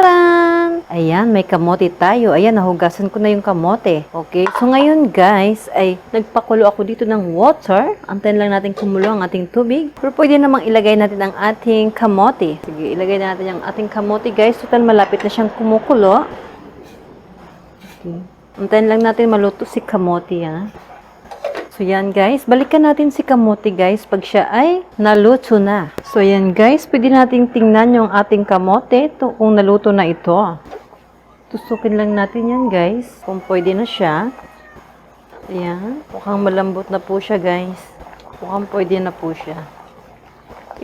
Taran! Ayan, may kamote tayo. Ayan, nahugasan ko na yung kamote. Okay, so ngayon guys, ay nagpakulo ako dito ng water. Antayin lang natin kumulo ang ating tubig. Pero pwede namang ilagay natin ang ating kamote. Sige, ilagay natin ang ating kamote guys. Total malapit na siyang kumukulo. Okay. Antayin lang natin maluto si kamote, ha. So, yan guys. Balikan natin si kamote guys pag siya ay naluto na. So, yan guys. Pwede natin tingnan yung ating kamote kung naluto na ito. Tusukin lang natin yan guys. Kung pwede na siya. Ayan. Mukhang malambot na po siya guys. Mukhang pwede na po siya.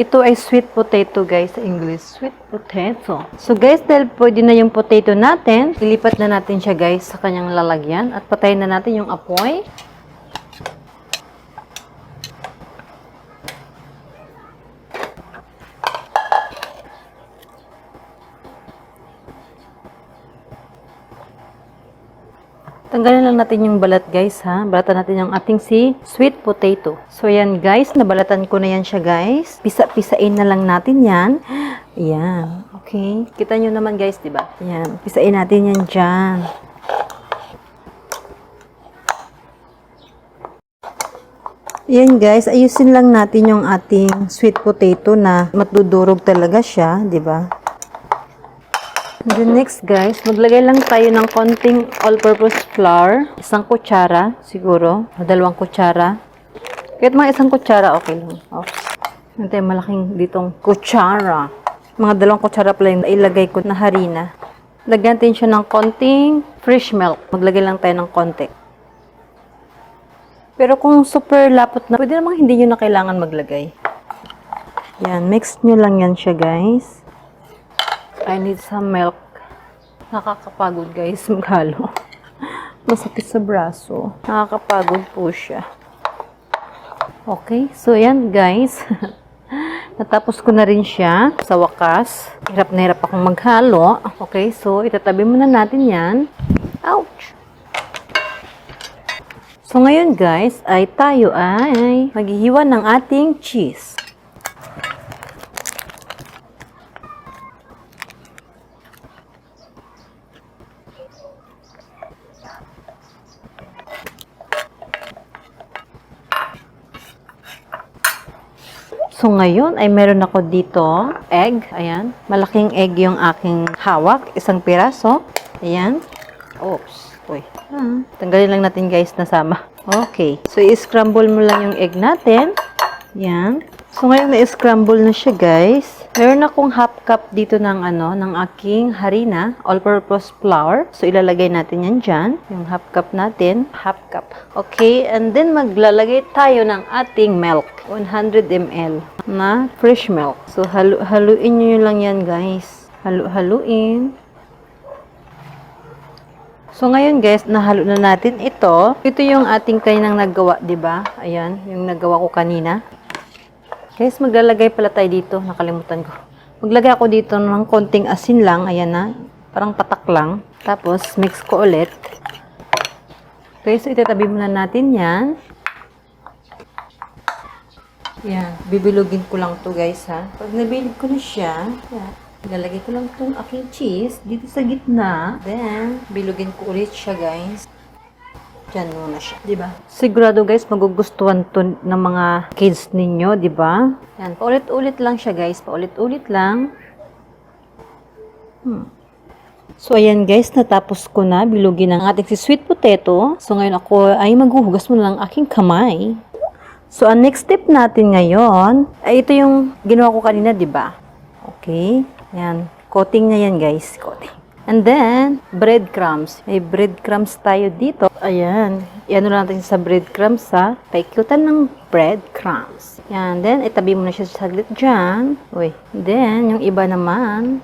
Ito ay sweet potato guys sa English. Sweet potato. So guys, dahil pwede na yung potato natin, ilipat na natin siya guys sa kanyang lalagyan at patayin na natin yung apoy. Tanggalin lang natin yung balat guys ha. Balatan natin yung ating sweet potato. So yan guys, nabalatan ko na yan siya guys. Pisa-pisain na lang natin yan. Ayan. Okay. Kita nyo naman guys, diba? Ayan. Pisain natin yan dyan. Ayan guys, ayusin lang natin yung ating sweet potato na matudurog talaga siya, diba? And then next guys, maglagay lang tayo ng konting all-purpose flour. 1 kutsara, siguro. O 2 kutsara. Kahit mga 1 kutsara, okay lang. Hindi tayo malaking ditong kutsara. Mga 2 kutsara pala yung ilagay ko na harina. Lagyan natin siya ng konting fresh milk. Maglagay lang tayo ng konti. Pero kung super lapot na, pwede namang hindi nyo na kailangan maglagay. Yan, mix nyo lang yan siya guys. I need some milk. Nakakapagod guys, maghalo. Masakit sa braso. Nakakapagod po siya. Okay, so yan guys. Natapos ko na rin siya sa wakas. Hirap na hirap akong maghalo. Okay, so itatabi muna natin yan. Ouch! So ngayon guys, ay tayo ay maghihiwa ng ating cheese. So, ngayon ay meron ako dito egg. Ayan. Malaking egg yung aking hawak. 1 piraso. Ayan. Oops. Uy. Tanggalin lang natin guys nasama. Okay. So, i-scramble mo lang yung egg natin. Ayan. So, ngayon na-scramble na siya guys. Meron akong half cup dito ng aking harina, all-purpose flour. So, ilalagay natin yan dyan. Yung half cup natin, half cup. Okay, and then maglalagay tayo ng ating milk. 100 ml na fresh milk. So, haluin nyo lang yan guys. Haluin. So, ngayon guys, nahalo na natin ito. Ito yung ating kaninang nagawa, diba? Ayan, yung nagawa ko kanina. Guys, maglalagay pala tayo dito. Nakalimutan ko. Maglagay ako dito ng konting asin lang. Ayan na. Parang patak lang. Tapos, mix ko ulit. Okay, so itatabi muna natin yan. Yan. Bibilugin ko lang to guys ha. Pag nabilig ko na siya, yan. Ilalagay ko lang itong aking cheese dito sa gitna. Then, bilugin ko ulit siya guys. Diyan muna siya, diba? Sigurado guys, magugustuhan to ng mga kids ninyo, diba? Yan, paulit-ulit lang siya guys, paulit-ulit lang. So, ayan guys, natapos ko na bilugin ang ating sweet potato. So, ngayon ako ay maghuhugas muna ng aking kamay. So, ang next step natin ngayon, ay ito yung ginawa ko kanina, diba? Okay, yan. Coating na yan guys, coating. And then, breadcrumbs. May breadcrumbs tayo dito. Ayan. Iano lang natin sa breadcrumbs ha. Paikutan ng breadcrumbs. Yan. Then, itabi mo na siya saglit dyan. Uy. Then, yung iba naman.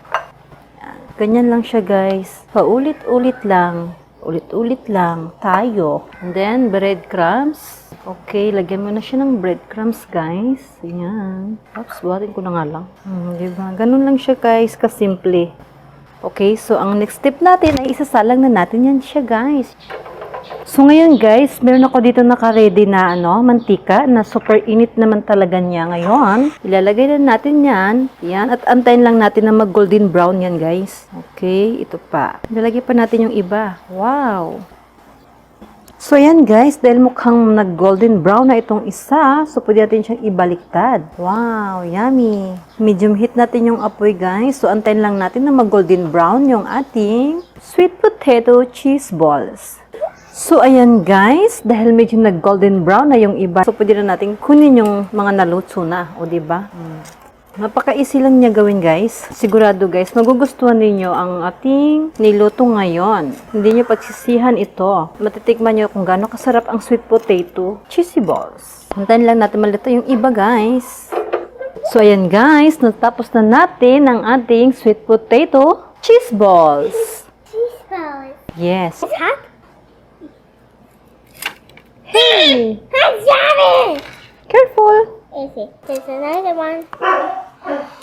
Yan. Ganyan lang siya guys. Paulit-ulit lang. Ulit-ulit lang tayo. And then, breadcrumbs. Okay, lagyan mo na siya ng breadcrumbs guys. Ayan. Oops, buhatin ko na nga lang. Diba? Ganun lang siya guys, kasimple. Okay, so ang next step natin ay isasalang na natin yan siya guys. So ngayon guys, meron ako dito naka-ready na mantika na super init naman talaga niya ngayon. Ilalagay na natin yan. Yan. At antayin lang natin na mag-golden brown yan guys. Okay, ito pa. Ilalagay pa natin yung iba. Wow! So yan guys, dahil mukhang nag-golden brown na itong isa, so pwede natin siyang ibaliktad. Wow, yummy! Medium heat natin yung apoy guys. So antayin lang natin na mag-golden brown yung ating sweet potato cheese balls. So ayan guys, dahil medyo nag-golden brown na yung iba, so pwede na natin kunin yung mga naluto na, o diba? Napaka-easy lang niya gawin guys. Sigurado guys, magugustuhan ninyo ang ating niluto ngayon. Hindi nyo pagsisihan ito. Matitikman nyo kung gaano kasarap ang sweet potato cheesy balls. Hintayin lang natin malito yung iba guys. So ayan guys, natapos na natin ang ating sweet potato cheese balls. Cheese balls. Yes. It's hot. Hey! That's yummy! Careful! Easy. There's another one.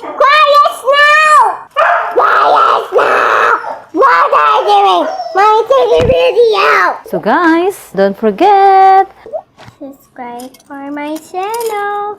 Quiet now! Quiet now! What are you doing? Mommy, take a video! So guys, don't forget! Subscribe for my channel.